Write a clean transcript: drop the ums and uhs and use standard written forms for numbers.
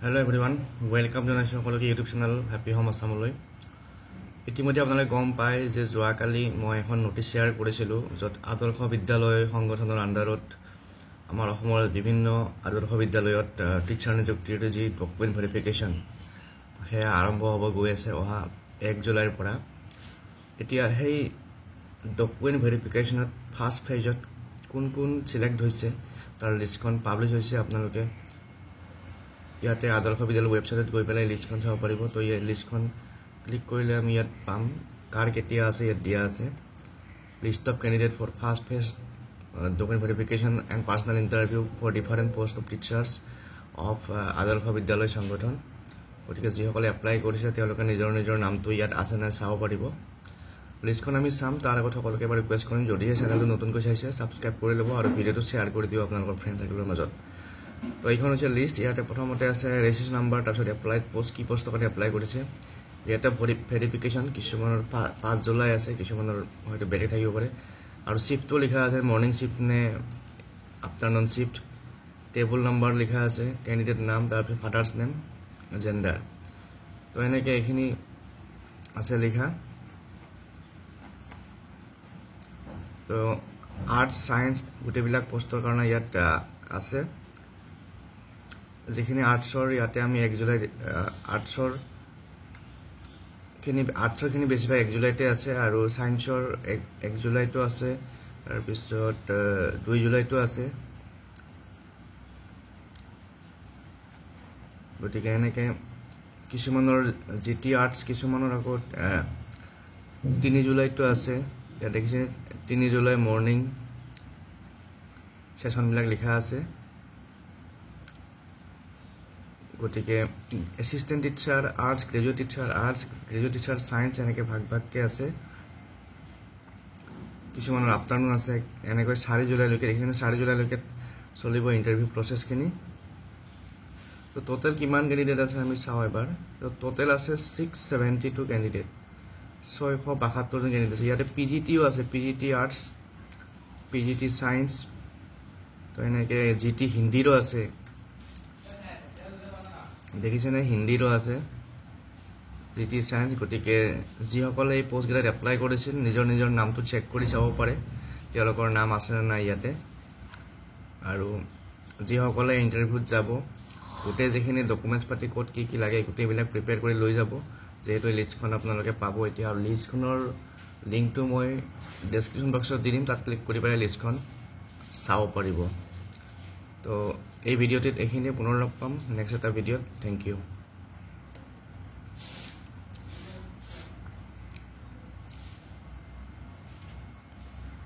Hello everyone, welcome to our YouTube channel Happy Home Assamলৈ ইতিমধ্যে আপোনালোকে গম পায় যে যোৱাকালি মই এখন নোটিছ শ্বেয়াৰ কৰিছিলো যত আদৰ্শ বিদ্যালয় সংগঠনৰ আন্ডাৰত আমাৰ অসমৰ বিভিন্ন আদৰ্শ বিদ্যালয়ত টিচাৰ নিযুক্তিৰ যি ডকুমেন্ট ভেৰিফিকেশন হেয়া আৰম্ভ হ'ব গৈ আছে অহা 1 জুলাইৰ পৰা এতিয়া সেই ডকুমেন্ট ভেৰিফিকেশনত ফাৰ্স্ট ফেজত কোন কোন সিলেক্ট হৈছে তাৰ লিষ্টখন পাবলিশ হৈছে আপোনালোকে ইয়াতে আদৰ্শ বিদ্যালয় ওয়েবসাইটত গৈ পেলাই লিষ্টখন চাব পাৰিব তো এই লিষ্টখন ক্লিক কৰিলে আমি ইয়াত পাম কাৰ কেতিয়া আছে ইয়াত দিয়া আছে list of candidate for first phase document verification and personal interview for different post of teachers of Adarsha Vidyalaya সংগঠন গতিকে যিসকলে এপ্লাই কৰিছে তেওঁলোকে নিজৰ নিজৰ নামটো ইয়াত আছে না চাব পাৰিব লিষ্টখন আমি চাম তাৰ আগত সকলোকে এবাৰ ৰিকুৱেষ্ট কৰিম যদি এই চেনেলটো নতুনকৈ চাইছে সাবস্ক্ৰাইব কৰি ল'ব আৰু ভিডিঅটো শ্বেয়াৰ কৰি দিও আপোনালোকৰ ফ্ৰেণ্ড সাৰ্কেলৰ মাজত তো এইখন হৈছে লিষ্ট ইয়াতে প্ৰথমতে আছে ৰেজিষ্ট্ৰেচন নাম্বাৰ তাৰপিছত এপ্লাইড পোষ্ট কি পোষ্টৰ কাৰণে এপ্লাই কৰিছে ইয়াতে ভেৰিফিকেশন কিছুমানৰ 5 জুলাই আছে কিছুমানৰ হয়তো বেলেগ থাকিব পাৰে আৰু শিফটটো লিখা আছে মৰ্নিং শিফট নে আফটাৰনুন শিফট টেবল নাম্বাৰ লিখা আছে ক্যান্ডিডেট নাম তাৰপিছত ফাদাৰ্স নেম জেন্ডাৰ তো এনেকৈ এইখিনি আছে লিখা তো আৰ্টস সায়েন্স গোটেইবিলাক পোষ্টৰ কাৰণে ইয়াত আছে যেখিনি আৰ্টছৰ ইয়াতে আমি 1 জুলাই আৰ্টছৰ খিনি বেছিভাগ 1 জুলাইতে আছে আৰু সায়েন্সৰ 1 জুলাইতো আছে তাৰ পিছত 2 জুলাইতো আছে গতিকে এনেকৈ কিছুমানৰ জিটি আৰ্টছ কিছুমানৰ আগত 3 জুলাইতো আছে ইয়াত দেখিছে 3 জুলাই মৰ্নিং সেশনবিলাক লিখা আছে গতিকে assistant teacher arts graduate teacher science এনেকৈ ভাগকে আছে কিছুমানৰ আফটাৰনুন আছে এনেকৈ 4 জুলাইলৈকে এখানে 4 জুলাইলৈকে চলিব ইন্টাৰভিউ প্ৰসেছখিনি তো টোটাল কিমান ক্যান্ডিডেট আছে আমি চাও এবাৰ তো টোটাল আছে 672 ক্যান্ডিডেট 672 জন ক্যান্ডিডেট ইয়াতে পিজিটিও আছে পিজিটি আৰ্টছ পিজিটি সায়েন্স তো এনেকৈ জিটি হিন্দীৰো আছে দেখিছেনে হিন্দীৰো আছে জিটি সায়েন্স গতিকে যিসকলে এই পোষ্টগিলাত এপ্লাই কৰিছিল নিজৰ নিজৰ নামটো চেক কৰি চাব পাৰে তেওঁলোকৰ নাম আছে না নাই ইয়াতে আৰু যিসকলে ইন্টাৰভিউত যাব গোটেই যেখিনি ডকুমেন্টছ পাতি কোড কি লাগে গোটেইবিলাক প্ৰিপেয়াৰ কৰি লৈ যাব যেহেতু লিষ্টখন আপোনালোকে পাব এতিয়া আৰু লিষ্টখনৰ লিংকটো মই ডেসক্ৰিপশন বক্সত দি দিম তাত ক্লিক কৰি পেলাই লিষ্টখন চাব পাৰিব তো এই ভিডিওটিত এইখিনি পুনৰ লগ পাম নেক্সট এটা ভিডিওত থ্যাংক ইউ